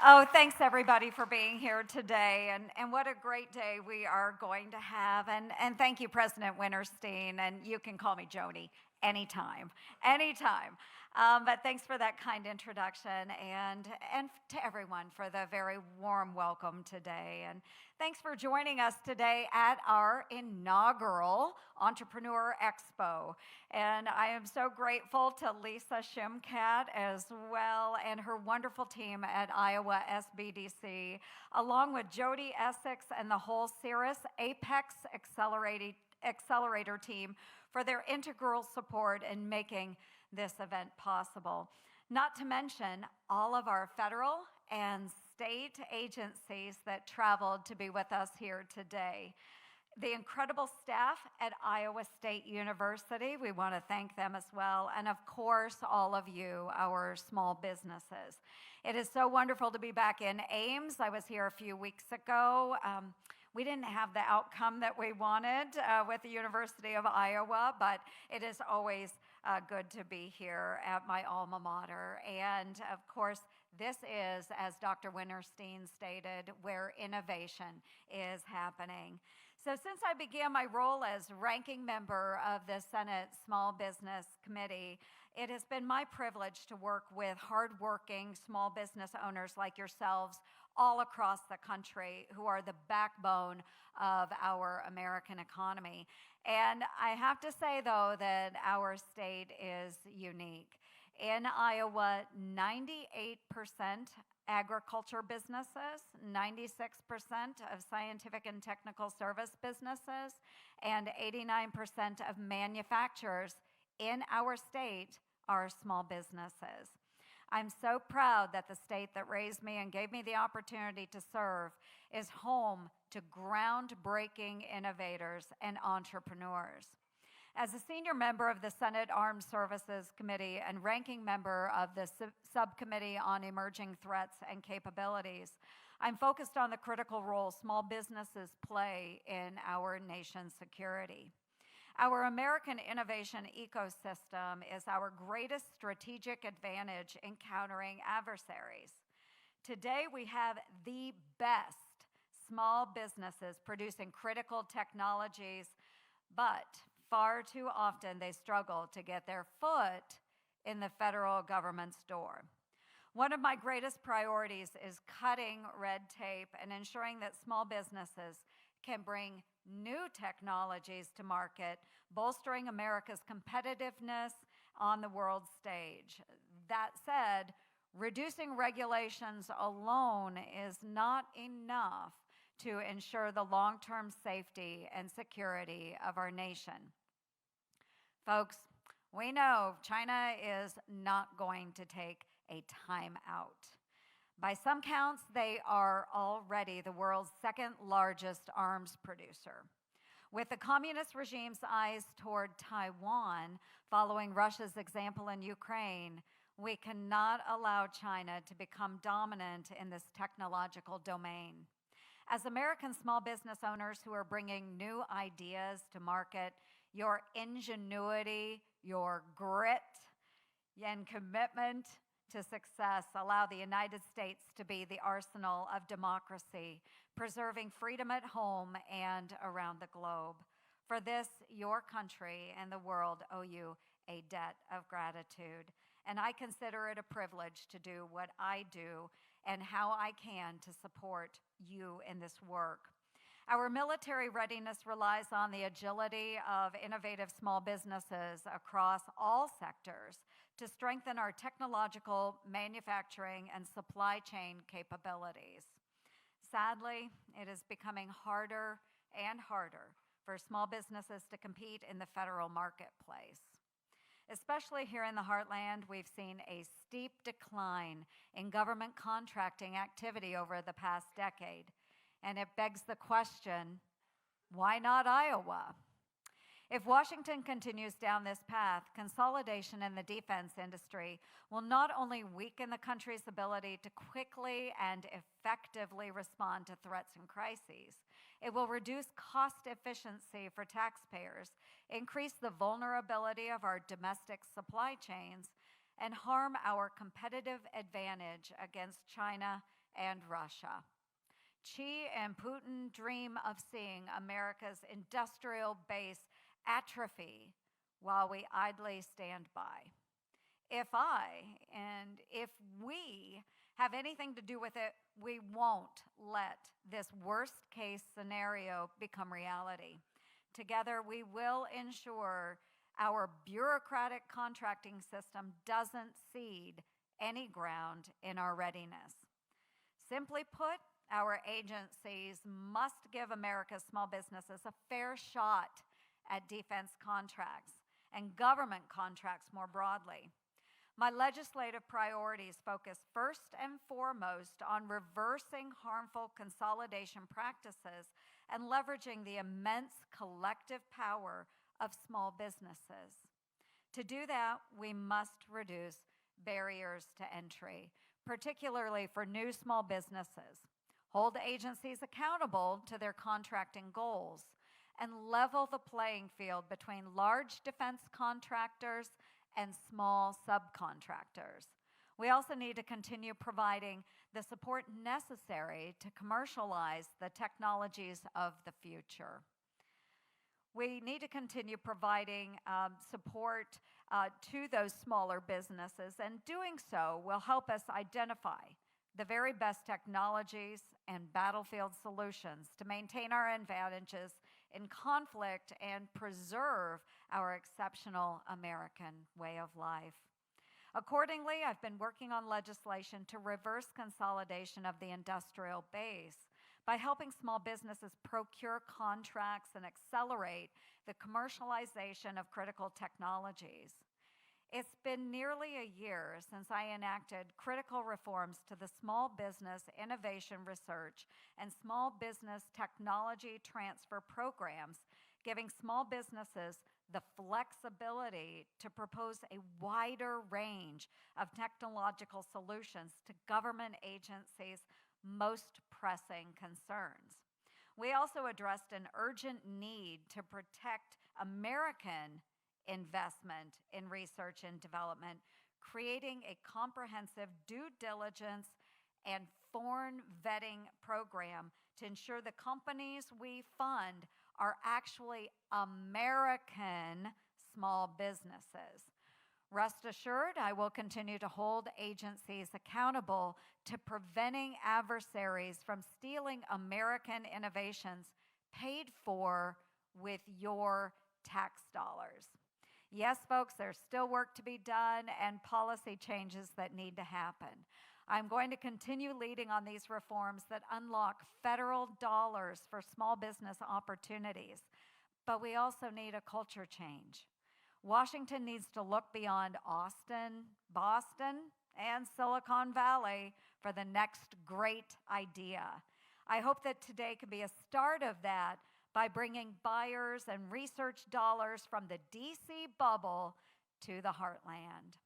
Oh, thanks everybody for being here today, and what a great day we are going to have. And thank you, President Winterstein, and you can call me Joni anytime, anytime. But thanks for that kind introduction, and to everyone for the very warm welcome today. And thanks for joining us today at our inaugural Entrepreneur Expo. And I am so grateful to Lisa Shimkat as well and her wonderful team at Iowa SBDC, along with Jody Essex and the whole Cirrus Apex Accelerator team for their integral support in making this event possible. Not to mention all of our federal and state agencies that traveled to be with us here today. The incredible staff at Iowa State University, we want to thank them as well. And of course, all of you, our small businesses. It is so wonderful to be back in Ames. I was here a few weeks ago. We didn't have the outcome that we wanted with the University of Iowa, but it is always good to be here at my alma mater. And of course, this is, as Dr. Winterstein stated, where innovation is happening. So since I began my role as ranking member of the Senate Small Business Committee, it has been my privilege to work with hardworking small business owners like yourselves all across the country who are the backbone of our American economy. And I have to say, though, that our state is unique. In Iowa, 98% agriculture businesses, 96% of scientific and technical service businesses, and 89% of manufacturers in our state are small businesses. I'm so proud that the state that raised me and gave me the opportunity to serve is home to groundbreaking innovators and entrepreneurs. As a senior member of the Senate Armed Services Committee and ranking member of the Subcommittee on Emerging Threats and Capabilities, I'm focused on the critical role small businesses play in our nation's security. Our American innovation ecosystem is our greatest strategic advantage in countering adversaries. Today, we have the best small businesses producing critical technologies, but far too often they struggle to get their foot in the federal government's door. One of my greatest priorities is cutting red tape and ensuring that small businesses can bring new technologies to market, bolstering America's competitiveness on the world stage. That said, reducing regulations alone is not enough to ensure the long-term safety and security of our nation. Folks, we know China is not going to take a timeout. By some counts, they are already the world's second largest arms producer. With the communist regime's eyes toward Taiwan, following Russia's example in Ukraine, we cannot allow China to become dominant in this technological domain. As American small business owners who are bringing new ideas to market, your ingenuity, your grit, and commitment to success allow the United States to be the arsenal of democracy, preserving freedom at home and around the globe. For this, your country and the world owe you a debt of gratitude. And I consider it a privilege to do what I do and how I can to support you in this work. Our military readiness relies on the agility of innovative small businesses across all sectors to strengthen our technological, manufacturing, and supply chain capabilities. Sadly, it is becoming harder and harder for small businesses to compete in the federal marketplace. Especially here in the heartland, we've seen a steep decline in government contracting activity over the past decade. And it begs the question, why not Iowa? If Washington continues down this path, consolidation in the defense industry will not only weaken the country's ability to quickly and effectively respond to threats and crises, it will reduce cost efficiency for taxpayers, increase the vulnerability of our domestic supply chains, and harm our competitive advantage against China and Russia. Xi and Putin dream of seeing America's industrial base atrophy while we idly stand by. If we have anything to do with it, we won't let this worst case scenario become reality. Together, we will ensure our bureaucratic contracting system doesn't cede any ground in our readiness. Simply put, our agencies must give America's small businesses a fair shot at defense contracts and government contracts more broadly. My legislative priorities focus first and foremost on reversing harmful consolidation practices and leveraging the immense collective power of small businesses. To do that, we must reduce barriers to entry, particularly for new small businesses, hold agencies accountable to their contracting goals, and level the playing field between large defense contractors and small subcontractors. We also need to continue providing the support necessary to commercialize the technologies of the future. We need to continue providing support to those smaller businesses, and doing so will help us identify the very best technologies and battlefield solutions to maintain our advantages in conflict and preserve our exceptional American way of life. Accordingly, I've been working on legislation to reverse consolidation of the industrial base by helping small businesses procure contracts and accelerate the commercialization of critical technologies. It's been nearly a year since I enacted critical reforms to the Small Business Innovation Research and Small Business Technology Transfer programs, giving small businesses the flexibility to propose a wider range of technological solutions to government agencies' most pressing concerns. We also addressed an urgent need to protect American investment in research and development, creating a comprehensive due diligence and foreign vetting program to ensure the companies we fund are actually American small businesses. Rest assured, I will continue to hold agencies accountable to preventing adversaries from stealing American innovations paid for with your tax dollars. Yes, folks, there's still work to be done and policy changes that need to happen. I'm going to continue leading on these reforms that unlock federal dollars for small business opportunities. But we also need a culture change. Washington needs to look beyond Austin, Boston, and Silicon Valley for the next great idea. I hope that today can be a start of that by bringing buyers and research dollars from the DC bubble to the heartland.